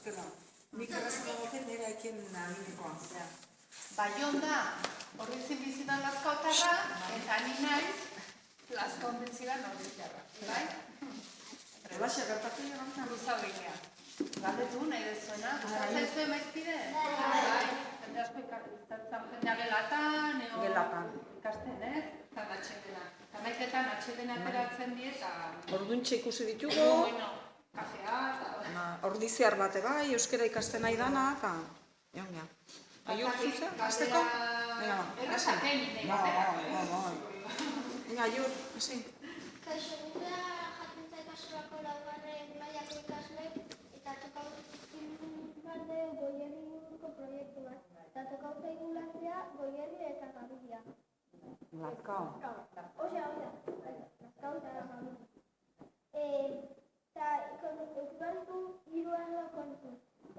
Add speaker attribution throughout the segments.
Speaker 1: Azkena, nik errazko goten nire aiken animikoa.
Speaker 2: Baion da, horretzin bizitan Lazkaotarra, eta ni naiz, Lazkaon bizitan horretziarra. Bai?
Speaker 1: Relaxia gertatu dira gauta?
Speaker 2: Luza begia. Galdetu nahi dezuena. Gustatzen zuen maizpide? Bai. Jende asko ikasten jendea gelatan, ikasten, ez? Eta atxedena. Eta naiketan atxedena ateratzen die eta...
Speaker 1: Orduntxe ikusi ditugu.
Speaker 2: Bueno, kafea eta...
Speaker 1: Ordiziar bate bai, euskara ikasten nahi dana, eta... Jongia. Aiur zuzen, azteko?
Speaker 2: Errezaten, nahi batera.
Speaker 1: Ina, aiur, hasi.
Speaker 3: Kaixo, nire jakuntza ikasurako laugarren mailako ikasle eta tokautzen barde Goierri inguruko proiektu bat. Eta tokautzen igulantzea Goierri eta Gabilia.
Speaker 1: Lazkao.
Speaker 3: Osea, Lazkao eta Gabilia. Eta euskaritu hiru arlo kontu.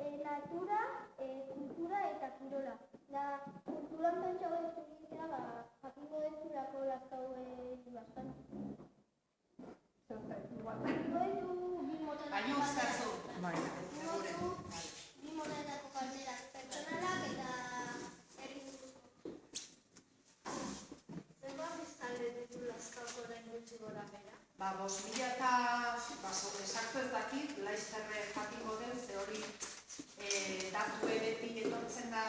Speaker 3: Natura, kultura eta kirola. Da, kulturan pentsago ez egitea, jakingo dezulako Lazkao bastan. Bi motatako galderak pertsonalak eta herri-buruzko. Zenbat biztanle ditu Lazkaoko orain gutxi gora bera?
Speaker 2: 5.000 eta, esaktu ez dakit, laizterre jakingo den, ze hori datu beti etortzen da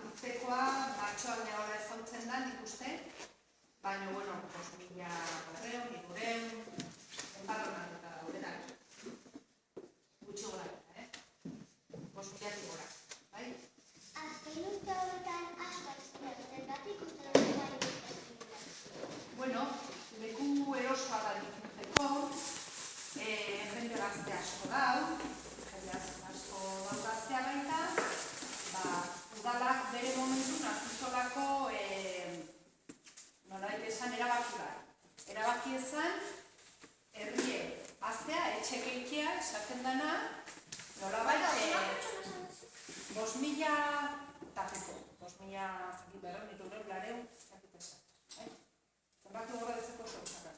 Speaker 2: urtekoa, martxoan hola ezautzen da, nik uste, baina, 5.200, 500, enpadronak eta daudenak. Gutxi gora, 5.000 gora, bai?
Speaker 3: Azken urte horretan asko izan zergatik uste dut bai
Speaker 2: Bueno, leku erosoa da difuntzeko, jende gazte asko dau, jende asko dau gaztea baita, udalak bere momentun hartuzolako nolabait esan erabaki bat. Erabaki ezan, herrie aztea, etxe gehikia, esaten dana, nolabait 5.000 tapeko, 5.000 lareun, zapit esan. Zenbaki gorra detzeko zautzak.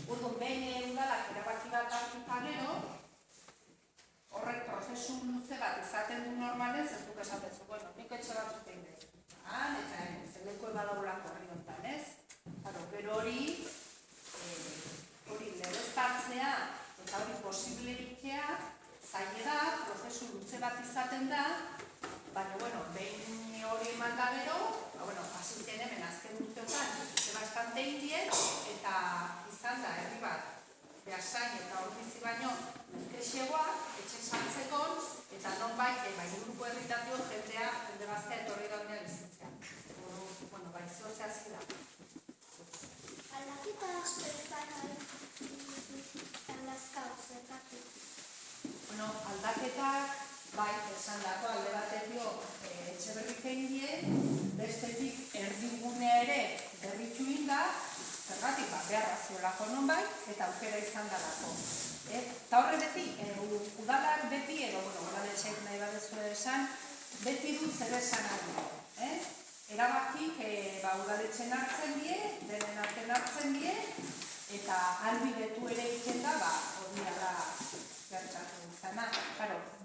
Speaker 2: Urduan, behin udalak erabaki bat hartu gero, horrek prozesu luze bat izaten du normalez, ez duk esatezu, nik etxe batzuk egin dut. Eta zeleko ebadaulako herri honetan, ez? Gero hori legeztatzea eta hori posible egitea, zaila da, prozesu luze bat izaten da, baina, behin hori eman da gero, hasi zen hemen azken urteotan, bastante indien, eta izan da, herri bat, behasain eta hor bizi baino, kexegoa, etxe saltzekon, eta non inguruko herritatio jende baztea etorri gaunea bizitzea. Zeo zehazki da.
Speaker 3: Aldaketa asko ezan Lazkao zergatik?
Speaker 2: Aldaketak, esan dako alde baterio etxe berrik egin die, bestetik erdigunea ere berritu inda, zergatik beharra ziolako nonbait, eta aukera izan dalako. Eta horre beti, udalak beti, udaletxeak nahi badezu esan, beti du zer esan ari. Erabakik udaletxen hartzen die, denen arten hartzen die, eta albidetu ere egiten da, hori ala gertatu izana.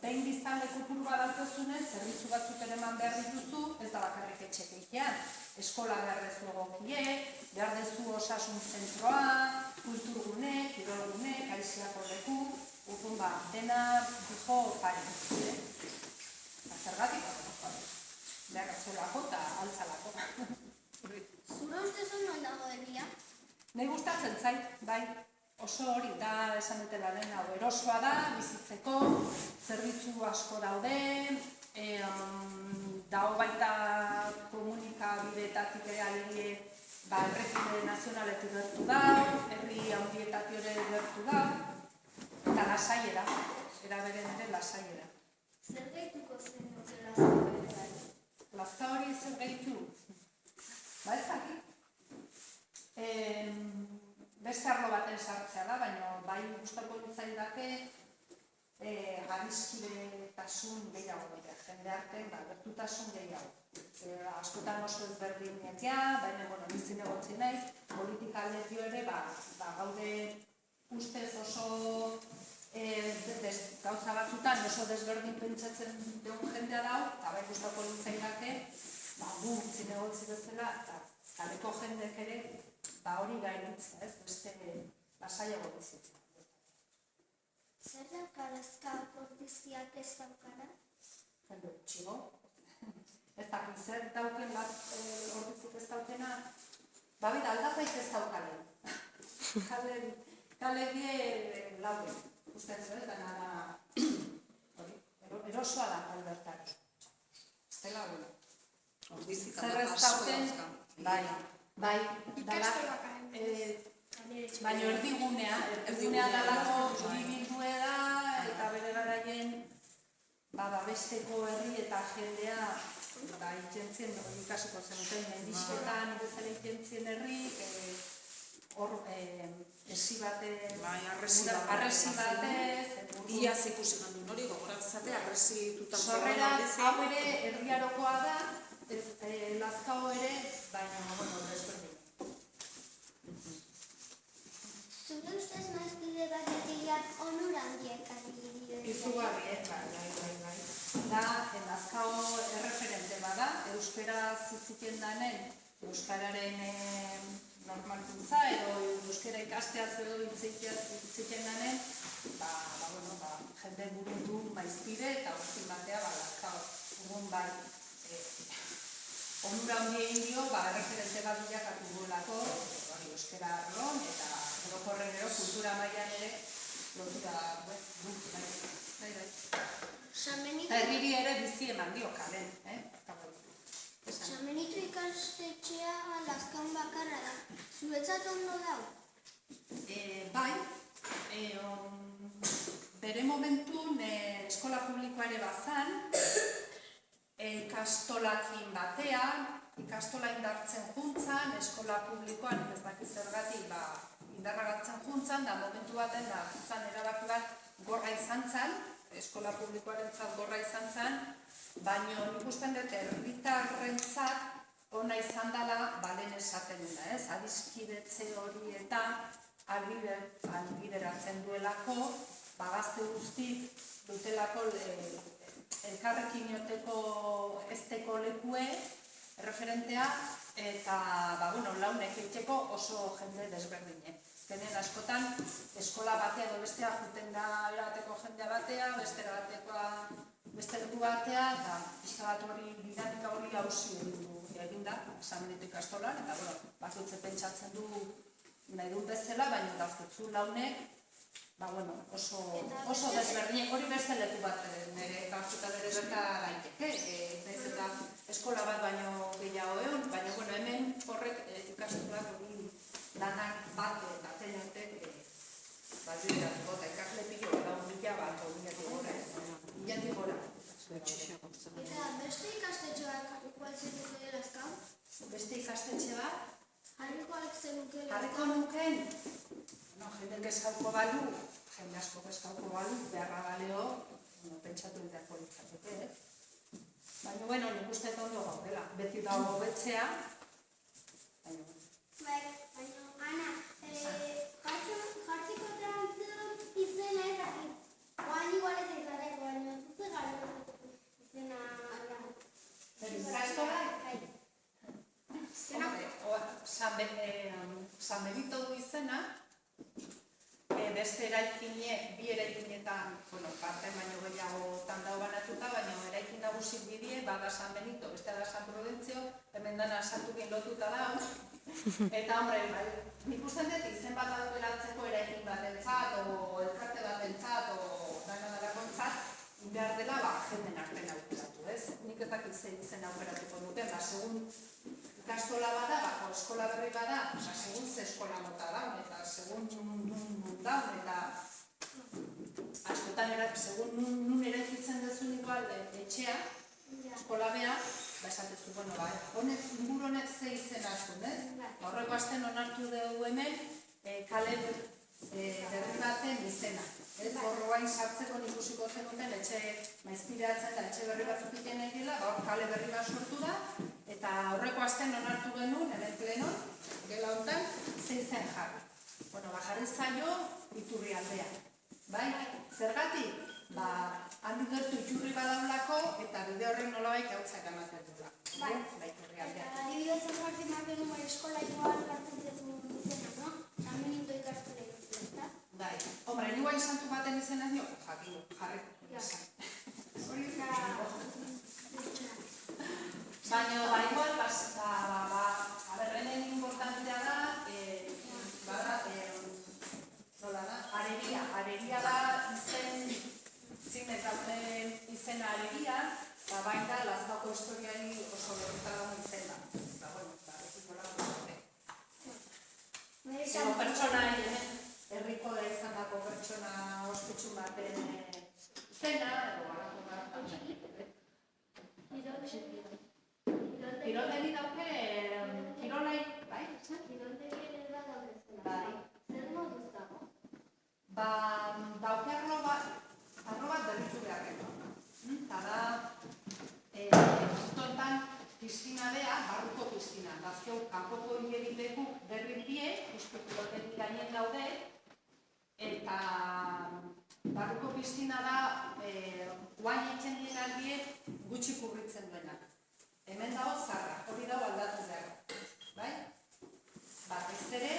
Speaker 2: Behin biztanle kopuru badaukezunez, zerbitzu batzuk ere eman behar dituzu, ez da bakarrik etxe egitean. Eskola behar dezu egokie, behar dezu osasun zentroa, kulturgune, kirolgune, aiziako leku, dena dijo pari. Zergatik behar azolako eta altzalako.
Speaker 3: Zure ustezun non dago herria?
Speaker 2: Nahi gustatzen zait, bai. Oso hori da esan dutela den hau erosoa da, bizitzeko, zerbitzu asko daude, dago baita komunikabideetatik ere alie errekide nazionaletik gertu da, herri handietatik ere gertu da, eta lasaiera, eraberen ere lasaiera.
Speaker 3: Zer gehituko zen dute Lazkao ere?
Speaker 2: Lazkao hori zer gehitu? Ez dakit. Beste arlo baten sartzea da, baina bai gustako litzaidake garizkidetasun gehiago dira, jende artean gertutasun gehiago. Askotan oso ezberdin netia, baina bizin egotzi naiz, politika aldetik ere gaude ustez oso gauza batzutan oso desberdin pentsatzen dugun jendea dau, eta bai gustako litzaidake, gu zinegotzi bezala, eta kaleko jendeek ere, hori gainditzea, ez, beste lasaiago bizitzea.
Speaker 3: Zer daukar Lazkaoko ordiziak ez daukara?
Speaker 2: Jende txigo. Ez dakit zer dauken ordizik ez daukena, babida aldapaik ez daukalen. Kale die lauen, ustean zuen, dena erosoa da albertak. Ez dela hori.
Speaker 1: Ordizik
Speaker 2: Zer ez dauten, bai, dala, baina erdigunea dalako huribildue da, eta bere garaien besteko herri eta jendea ikentzien, ikasiko zenuten, mendizketan bezala ikentzien herrik, hor esi batez, arresi batez,
Speaker 1: iaz ikusi gandun hori, gogoratzate, arresi tutan
Speaker 2: sorrera, hau ere herriarokoa da, Lazkao ere, baina, desberdin.
Speaker 3: Zure ustez maizkide batetik onura handiek adibidez?
Speaker 2: Izugarri, bai. Da, Lazkao erreferente bada, euskaraz hitziken danen, euskararen normalkuntza edo euskara ikasteaz edo hitziken danen, jende burutu maizkide eta urtin batea Lazkao. Urrun bai, onura handi egin dio, erreferente bat bilakatu duelako, euskara arlon eta orokorren ero kultura mailan ere lotura dut, bai. Eta herriri ere bizi eman dio kalen,
Speaker 3: San Benito ikastetxea Lazkaon bakarra da. Zuretzat ondo dau?
Speaker 2: Bai, bere momentun eskola publikoa ere bazan, ikastolakin batean, ikastola indartzen juntzan, eskola publikoan, ez dakiz zergatik, indarragatzen juntzan, da momentu baten da, juntzan erabaki bat gorra izan zen, eskola publikoaren gorra izan zen, baina nik usten dut herritarrentzat ona izan dela balen esaten dena, ez? Adiskidetze horietan albideratzen duelako, gazte guztik dutelako elkarrekin joteko ezteko lekue, referentea, eta launek egiteko oso jende desberdine. Azkenean askotan eskola batea edo bestea juten da erabateko jendea batea, beste leku batea, eta pixka bat hori dinamika hori hausi egin da, San Benito ikastolan, eta bakoitze pentsatzen du nahi dut bezala, baina gazkutzu launek, oso desberdinek, hori beste leku bat nire gauzuta bere berta daiteke, eta eskola bat baino gehiago egon, baina hemen horrek ikastolak hori lanak bat baten eutek balbideratuko, eta ikasle pilo da mila bat, milatik gora.
Speaker 3: Eta beste ikastetxe bat jarriko alzenuke Lazkao?
Speaker 2: Beste ikastetxe bat?
Speaker 3: Jarriko alzenuke Lazkao?
Speaker 2: Jarriko nuken? Jende kezkauko balu, jende asko kezkauko balu, beharra baleo, pentsatu ditako litzateke, baina, nik uste ondo gaudela, beti dago hobetzea, baina,
Speaker 3: Bai, baina, Ana, jartziko trantzun izena ez dakit. Oan igualeta izareko, baina zuze gara izena aldago.
Speaker 2: zer ikastola? San Benito du izena, beste bi eraikinetan, parte baino gehiagotan dago banatuta, baina eraikin nagusik bidie, bada San Benito, beste da San Prudentzio, hemen dana sartukin lotuta dago, eta, nik usten dut izen bat adoberatzeko eraikin batentzat, o elkarte batentzat, o dalakontzat, behar dela, jenden arten aukeratu, ez? Nik ez dakit zein izen aukeratuko duten, segun ikastola bada, eskola berri bada, segun ze eskola mota daun, eta segun nun daun, eta askotan segun nun eraikitzen duzun igual etxea, eskola bea, esatezu, honek, inguru honek ze izen hartun, ez? Horreko asten onartu dugu hemen, kale berri baten izena. Horroain sartzeko ikusiko zenuten etxe maizpideatzen da etxe berri batzuk iten egila, kale berri bat sortu da, eta horreko asten onartu genuen, hemen plenon, gela honetan, zein zen jarri. Jarri zaio Iturrialdea. Bai? Zergatik? Handik gertu iturri badaulako eta bide horren nolabait hautzak ematen dula.
Speaker 3: Bai.
Speaker 2: Herrialdean.
Speaker 3: Eta adibidez jartzen marken eskola igual jartzen zezun izena, no? Tamen into ikastola ikusi, ezta?
Speaker 2: Bai. Hombre, igual santu baten izena dio, jarriko izan.
Speaker 3: Hori da...
Speaker 2: Baina, igual, hemen importantea da, nola da, areria da zinez dauden izena areria, baita Lazkaoko historiari oso berruta dagoen izena. Zego pertsona, herriko da izan dako pertsona ospetsu baten izena, edo garako gara. Kiroldegi dauke, kirolai, bai?
Speaker 3: Kiroldegi ere da daude zela.
Speaker 2: Bai.
Speaker 3: Zer moduz dago?
Speaker 2: Dauke arlo bat berritu beharreko. Eta da, puntuetan piztina bea, barruko piztina. Bazkeu, kanpoko hilegileku berri die, uste kiroldegi gainen daude, eta barruko piztina da, guain etxen dien aldiek gutxi kurritzen duenak. Hemen dago zarra, hori dago aldatu behar. Bai? Batez ere,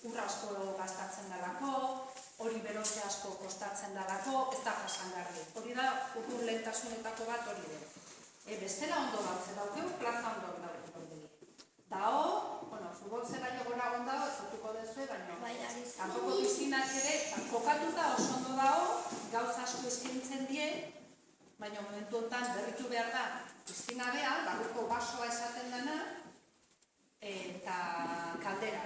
Speaker 2: urra asko gastatzen dalako, hori beroze asko kostatzen dalako, ez da jasangarri. Hori da, urrun lehentasunetako bat hori dira. Bestela ondo gauze daukeu, plaza ondo daukeu. Dao, futbol zera jogora gondao, ezautuko dezue, baina kanpoko piztinak ere, kokatuta oso ondo dao, gauza asko eskintzen die, baina momentu honetan berritu behar da piztina bea, barruko basoa esaten dena, eta kaldera.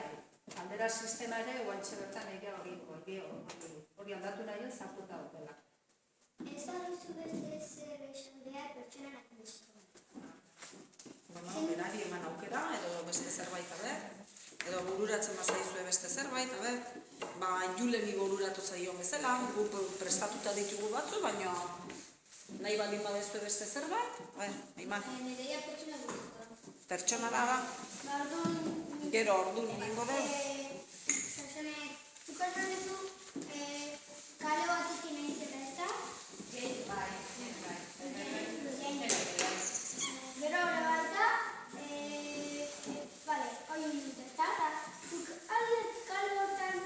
Speaker 2: Kaldera sistema ere, guantxe bertan egia hori aldatu nahien zartuta dutela.
Speaker 3: Ez da duzu beste zer esaldea pertsonan akundizkoa.
Speaker 1: Bueno, berari eman aukera, edo beste zerbait, edo bururatzen bazaizue beste zerbait, Juleni bururatu zaion bezala, gu prestatuta ditugu batzu, baina nahi baldin badezue beste zerbait, eman.
Speaker 3: Nerea pertsona guztua.
Speaker 1: Pertsona da, gero ordu ningo dugu.
Speaker 3: Zazene, zukatzen duzu, kale bat ikin egin zeta ez da? Gero hori baita, hori dut ez da, eta zuk kale hortan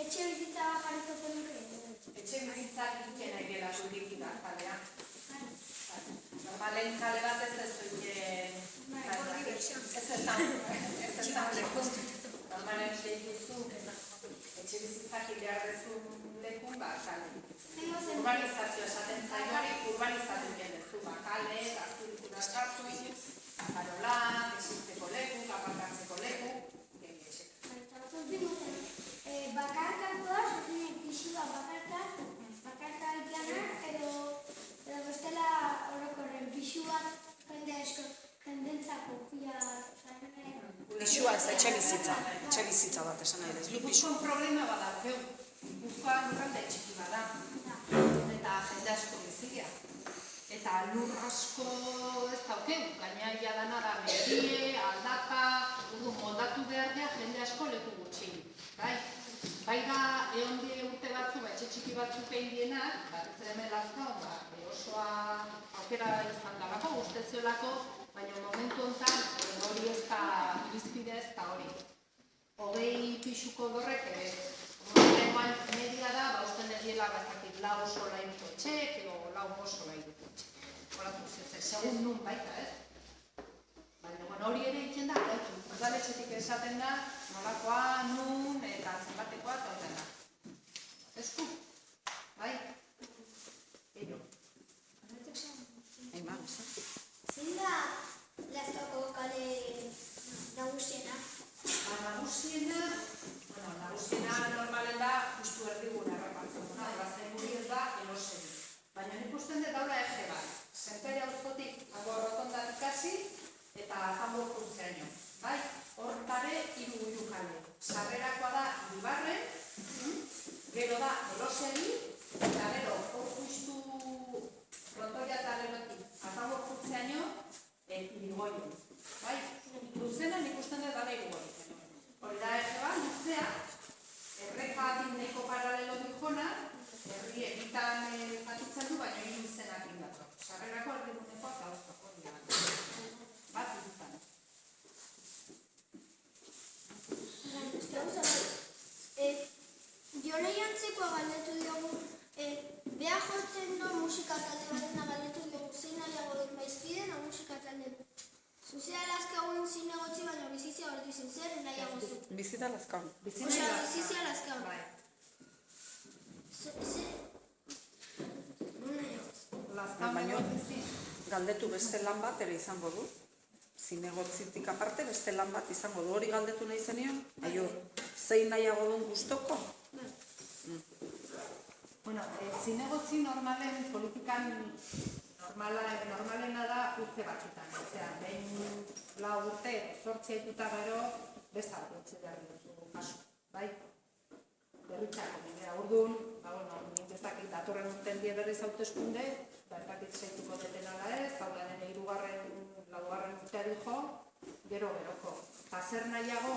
Speaker 3: etxe bizitza jarriko zenuke.
Speaker 2: Etxe bizitzak iken egela zurik da, kalea. Normalen kale bat ez ez duien... Ez da leku. Normalen dituzu, etxe bizitzak ideardezun lekun, kale. Urbanizazio esaten zaioari, urbanizatu genezu, kale, azturikura sartu, karola, esitzeko leku, aparkatzeko leku,
Speaker 3: bakarkako da, zuzene pixua bakarka ikana, edo bestela orokorren pixua jendentzako pia
Speaker 1: Pixua ez, etxe bizitza bat esan nahi dezu.
Speaker 2: Gipuzkoan problema badakeu, Gipuzkoan lurralde txiki bada, eta jende asko bizigia. Eta lur asko ez daukeu, gainaia dana da mendie, aldaka, moldatu behar dira jende asko leku gutxi. Bai da, ehondi urte batzu, etxe txiki batzuk egin dienak, bat ez hemen Lazkao, osoa aukera izan dalako, usteziolako, baina momentu honetan hori ez da irizpide ez da hori. 20 pixuko dorrek, horregoan media da, usten ediela bazakit lau sola iruko etxek, edo lau sola iruko etxek. Horatu zezen, segun nun baita, ez? Baina hori ere iken da, udaletxetik esaten da, nolakoa, nun, eta zenbatekoa, eta hori da. Esku? Bai? Eio.
Speaker 1: Eman,
Speaker 3: zein da Lazkaoko kale nagusiena?
Speaker 2: Nagusiena normalen da, justu erdiguna errepatzen duna, bazen guri ez da, elosegi. Baina nik usten dut daula ege bat. Senperia auzotik hango rotondatik hasi eta hango kurtzeaino. Bai, hortare hiru kale. Sarrerakoa da Ibarren, gero da elosegi, eta gero hor justu rotoia eta gerotik hango kurtzeaino, Irigoyen. Bai, luzena nik usten dut dala Irigoyen. Hori da ege bat, luzea, erreka bat inneko paralelo
Speaker 3: galdetu diogu, beha jotzen duen musika talde batena galdetu diogu, zein nahiago dut maizkiden o musika talde. Zuzea lazkauen zinegotzi baino bizizia hortizin zer nahiago zu.
Speaker 1: Bizita lazkaun.
Speaker 3: Osea, bizizia lazkauen.
Speaker 2: Bai.
Speaker 3: Non nahiago zu.
Speaker 2: Lazkaun
Speaker 1: Baina
Speaker 2: egotizi.
Speaker 1: galdetu beste lan bat ere izango du. Zinegotzitik aparte beste lan bat izango du. Hori galdetu nahi zenion? Aiur, zein nahiago duen gustoko?
Speaker 2: Bueno, zinegotzi normalen politikan normalena da urte batzutan. Osea, behin 4 urte, 8 etuta gero, besta bat utzi behar duzu kasu, bai? Berritzako bidea. Orduan, nik ez dakit datorren urten die berriz hauteskunde, ez dakit seituko deten ala ez, hau da dene 4. urtea dijo, gero-geroko. Eta zer nahiago,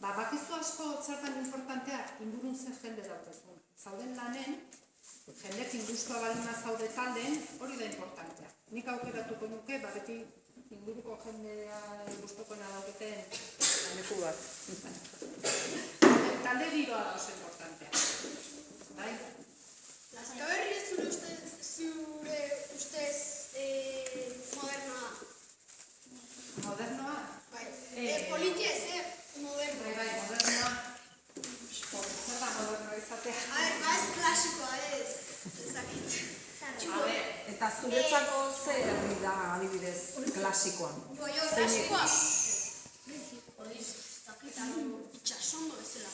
Speaker 2: bakizu asko zertan importantea, ingurun zer jende dautezun. Zauden lanen, jendekin guztua balima zaude talden, hori da importantea. Nik aukeratuko nuke, beti inguruko jendea guztokoena dauketen
Speaker 1: Leku bat.
Speaker 2: talde giroa da oso importantea. Bai?
Speaker 3: Lazkaberri ez zure ustez modernoa.
Speaker 2: Modernoa?
Speaker 3: Bai. Politia ez, modernoa.
Speaker 2: Bai, modernoa. Zer da modernoa izatea?
Speaker 3: Ez klasikoa ez. Ezakit.
Speaker 1: Eta zuretzako ze herri da adibidez klasikoan?
Speaker 3: Klasikoa? Itxasondo bezala.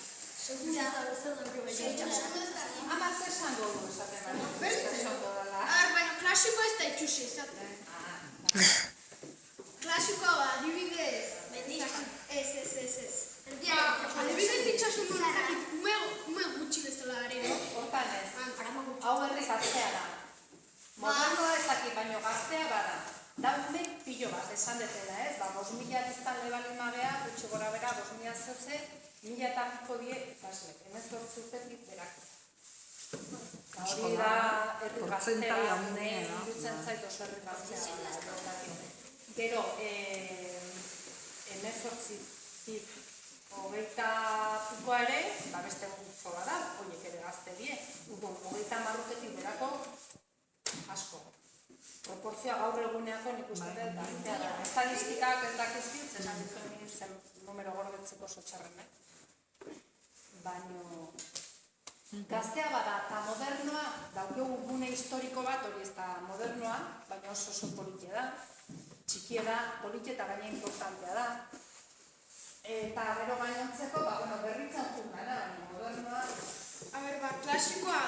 Speaker 2: Ama zer esango du esaten baina? Esango dela.
Speaker 3: Baina klasikoa ez da itxusi izaten. Klasikoa ba, adibidez. Ez. Adibidez itxasondo ezakit, ume gutxi bezala garero.
Speaker 2: Hortan ez. Hau berriz gaztea da. Modernoa ezakit baino gaztea bada. Da ume pilo bat, esan detela ez, 5.000 biztanle balin mabea, gutxi gora bera, 5.000 zoze, 1.000 eta piko die ikaslek, 18 urtetik berak. Hori da herri gaztea, irutzen zait oso herri gaztea. Gero, 18tik 20 pikoa ere, beste gutxo bada, horiek ere gazte die, 30 urtetik berako asko. Proporzioa gaur eguneako nik uste dut gaztea da. Estadistikak ez dakizkit, zesan dituen nintzen numero gordetzeko oso txarrenek. Baina gaztea bada eta modernoa, daukagu gune historiko bat, hori ez da modernoa, baina oso politia da, txikia da, politia eta baina importantea da. Eta gero gainontzeko, berritzen juna da, baina modernoa...
Speaker 3: Klasikoa,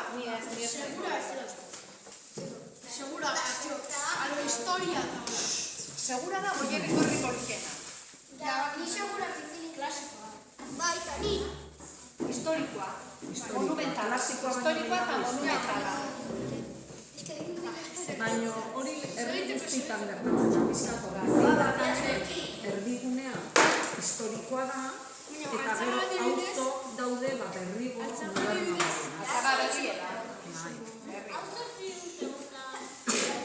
Speaker 3: segura ez dela. Segura, alo historia da.
Speaker 2: Segura da, Goierriko herri politikena.
Speaker 3: Ni segura pizilin klasikoa. Bai, eta ni.
Speaker 2: Historikoa, monumentala. Historikoa eta monumentala.
Speaker 1: Baina hori herri guztietan gertatzen da, bizkako da. Erdigunea historikoa da, eta gero auzo daude berrigo modernoa.
Speaker 2: Atzara berriela.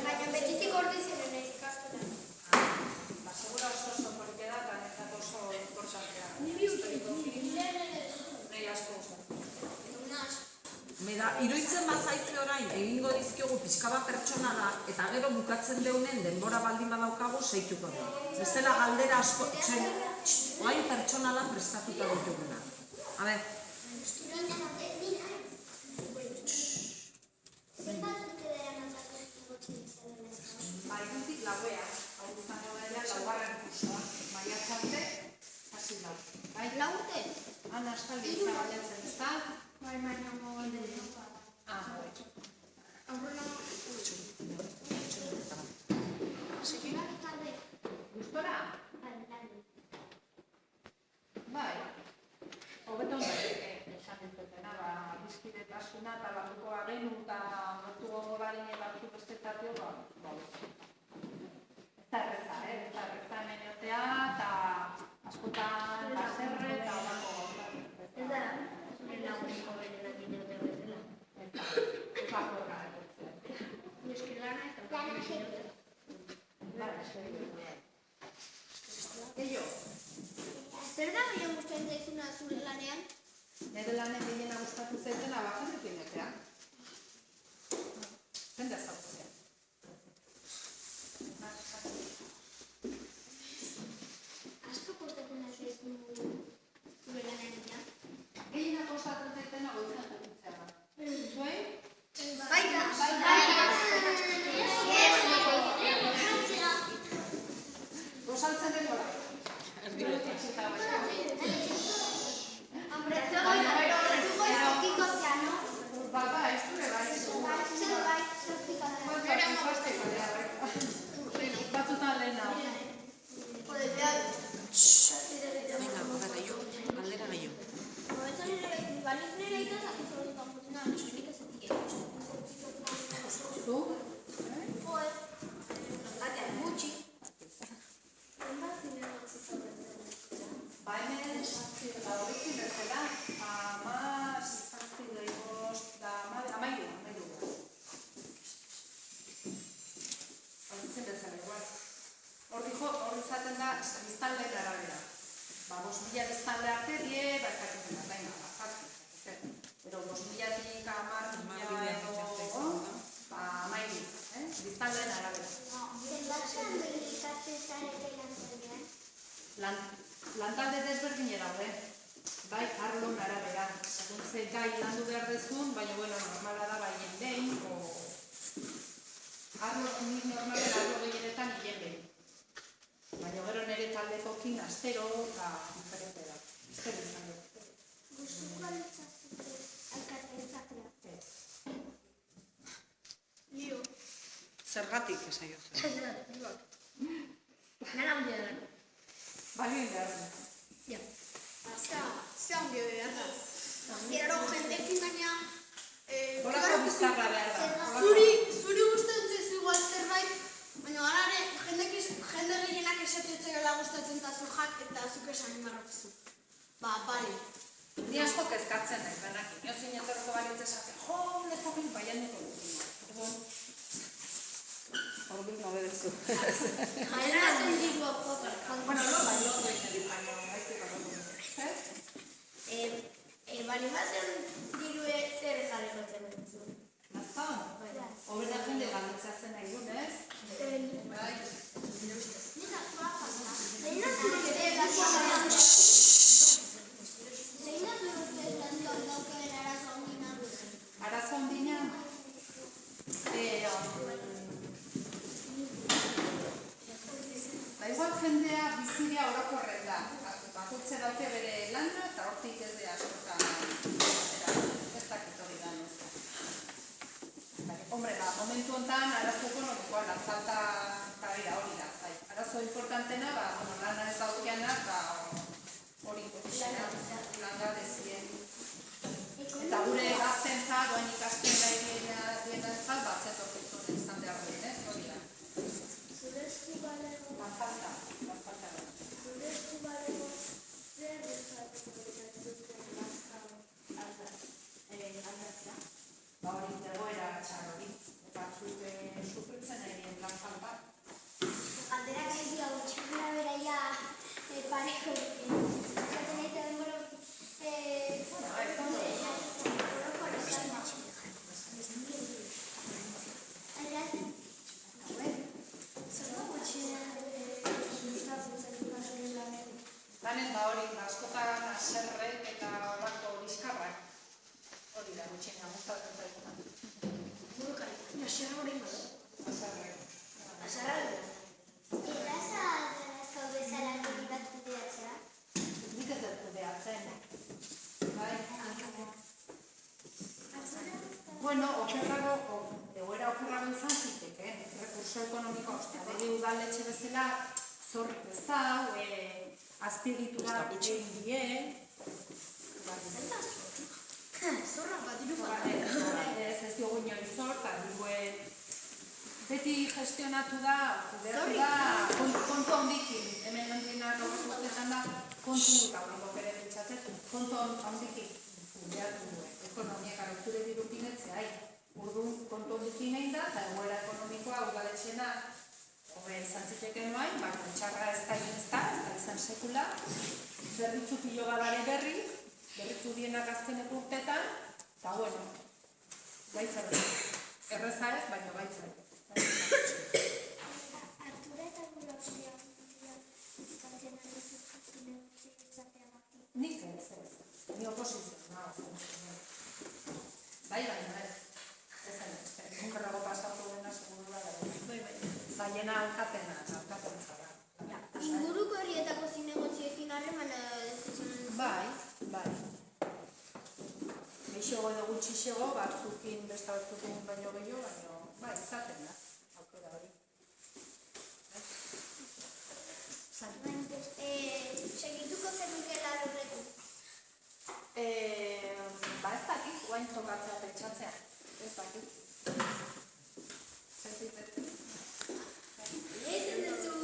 Speaker 3: Baina betitik ordi ziren ez ikaskotan.
Speaker 2: Segura oso politia da, eta netzako oso importantea. Nahi asko oso.
Speaker 1: Iruditzen bazaitze orain, egingo dizkiogu pixka bat pertsonala, eta gero bukatzen deunen denbora baldin badaukagu seituko da. Bestela galdera asko, oain pertsonala prestatuta dituguna. A ber.
Speaker 2: Irutik lauea, hau izango dela, laugarren kursoa. Maiatzarte, hasi lau.
Speaker 3: Lau urte?
Speaker 2: Han aspaldi izan galdetzen, ez da?
Speaker 3: Bai, nago galdera.
Speaker 2: Bai.
Speaker 3: Aurrela... Sekera bizarre.
Speaker 2: Gustora? Bai. Hobeto esaten zutena, bizkidetasuna eta batuko agenu eta batu gongo badin batzuk espektatio, ez da erreza, hemen jotea eta askotan baserre eta horako gauza.
Speaker 3: Ez da, zure laguniko berenak inote bezala.
Speaker 2: Ez bako erraetzen.
Speaker 3: Eskilana ez da.
Speaker 2: Gehiago?
Speaker 3: Zer da gehien gustatzen zaizuna zure lanean?
Speaker 2: Nire lanen gehiena gustatu zaitena, jendekin egitea. Jende azaltzea.
Speaker 3: Asko kostatzen ez zaizu zure lan egitea?
Speaker 2: Gehiena kostatzen zaitena goizean jakitzea da. Zuei?
Speaker 3: Baita!
Speaker 2: Gozaltzen den gora. Baba, ez dure batzutan lehena.
Speaker 1: Venga, galdera gehiago.
Speaker 2: Zu? Baina, eta horrekin bezala, amairu. Horrekin bezala, igual. Hor izaten da, biztanleen arabera. 5.000 biztanle arte die, ezkatzen da, zazpi. Pero 5.000-tik 10.000 edo, amairu. Biztanleen arabera.
Speaker 3: Zenbatzean begikatzen zarete lantzailean?
Speaker 2: Lantalde desberdinera daude, bai, arlon arabera. Egun ze gai landu behar dezun, baina, normala da, bai, behin, nik normalen arlo gehienetan hien behin. Baina, gero nire taldekokin astero, eta diferente da. Astero izan dut.
Speaker 3: Gustuko alitzazute alkate izatea? Lio.
Speaker 1: Zergatik esan jozu.
Speaker 3: Nara hundia da.
Speaker 2: Balioen behar du.
Speaker 3: Ja. Ze hundia behar da. Zeraro jendekin baina...
Speaker 2: Horako bizarra behar da.
Speaker 3: Zuri gustatzen zaizu igual zerbait, baina garare jende gehienak esatetzea gustatzen eta zujak eta zuk esan imarrokizu. Bale.
Speaker 2: Ni asko kezkatzen nahi, benak. Nio zin entorroko balitz esaten, nekokin baian dugu.
Speaker 1: Horbil nobedezu.
Speaker 3: Jaira zen diru apopar.
Speaker 2: Bueno, lo egin baina, gaiztik arroko.
Speaker 3: Bali bazen diru zer jarri batzen dut.
Speaker 2: Nazkaon? Hobera jende galitzea zen nahi gunez. Bai.
Speaker 3: Nina guapa. Zeina zure lantoan daukeen arazo handina?
Speaker 2: Arazo handina? Igual jendea biziria orokorren da. Bakutze dauke bere lana eta hortik ez de askotan ez dakit hori da nuzta. Hombre, momentu honetan arazo ekonomikoa da, falta hori da. Arazo importantena, lana ez daukeanak, hori kotxena, langabezien. Eta gure gaztentzat, doain ikasten duenentzat, zetorkizun izan behar duen, hori da.
Speaker 3: Zure esku balego.
Speaker 2: Falta da.
Speaker 3: Zure esku balego zer esatuko duten lazkao aldatzea?
Speaker 2: Hori egoera txar hori. Batzuk sufritzen egin lan falta.
Speaker 3: Galderak egia gutxikura beraia pareko esaten nahi eta denbora
Speaker 2: Lanen da hori, askotan aserrek eta horako liskarrak. Hori da, gutxena, gustatzen zaitunan.
Speaker 3: burukari, aserra hori bada.
Speaker 2: Aserrek.
Speaker 3: Aserra hori bada. Erraza azkau bezala hori bat kudeatzea?
Speaker 2: Nik ez dut kudeatzen. Bai? Bueno, egoera okerrago izan ziteke, rekurso ekonomiko, bere udaletxe bezala, zorrik ez da, azpiegitura egin die.
Speaker 3: Zorra bat diru
Speaker 2: Ez diogu inoiz zor, eta diruen beti gestionatu da, kudeatu da, kontu handikin. Hemen handinak urteetan da, kontu, eta horrengo bere pentsatzen, kontu handikin kudeatu ekonomiak arrozure dirukin etzea. Orduan kontu handikin egin da, eta egoera ekonomikoa udaletxena hobe izan ziteken noain, txarra ez da izan sekula, zerbitzu pilo badare berri, berritu dienak azkeneko urteetan, eta bueno, gaitza erreza ez, baina gaitza
Speaker 3: Artura eta gure ostia bizkantzen arrezutzen izateagatik.
Speaker 2: nik ez, ni oposizioa nago. Bai, baina ez. Mukerrago pasatu dena segurua da. Zailena alkatena, alkaten zara.
Speaker 3: Inguruko horietako zinegotziekin harremana ez
Speaker 2: Bai. Gehixego edo gutxixego, batzukin, beste batzukin baino gehiago, baina bai, izaten da, aukera hori.
Speaker 3: Segituko zenukela horretu.
Speaker 2: Ez dakit, guain tokatzea pentsatzea. Ez dakit. Sentitzen.
Speaker 3: Ez duzu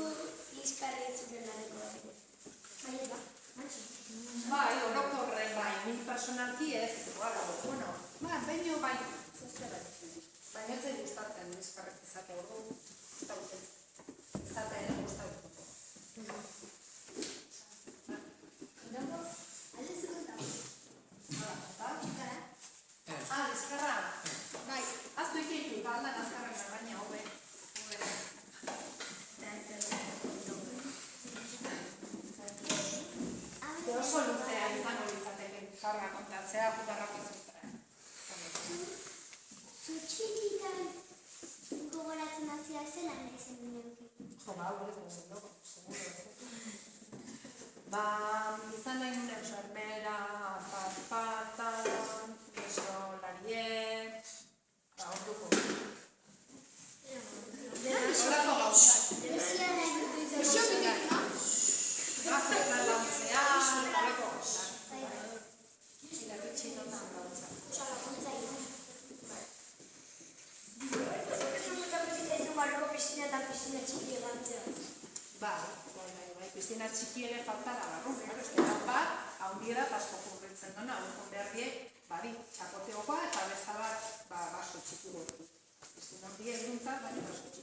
Speaker 3: liskarri entzuten lareko dago.
Speaker 2: Bai, orokorren bai, nik personalki ez, bueno, baino bai, baina ez zait gustatzen liskarrez izate ordu, izatea ere gustatuko. Liskarra?
Speaker 3: Bai.
Speaker 2: Aztu ikeitu, aldan azkarrena, baina hobe. Oso luzea izango litzateke karga kontatzea, gutarrak izuztera.
Speaker 3: Zutxikitan gogoratzen hazia zelan ezen dineuki.
Speaker 2: Izan nahi nuen enfermera, pata, lesolariek, orduko. Horako gauzak.
Speaker 3: Debesia nahi dut izan.
Speaker 2: Gaztetan lantzea, horako gauzak. Bai, piztina txiki ere falta da barru, bat, haundiera eta asko kurritzen dena, hau behar die, badi, txakoteokoa eta besta bat, baso txiki gurtu. Piztina hori eduntzat, baina baso txiki.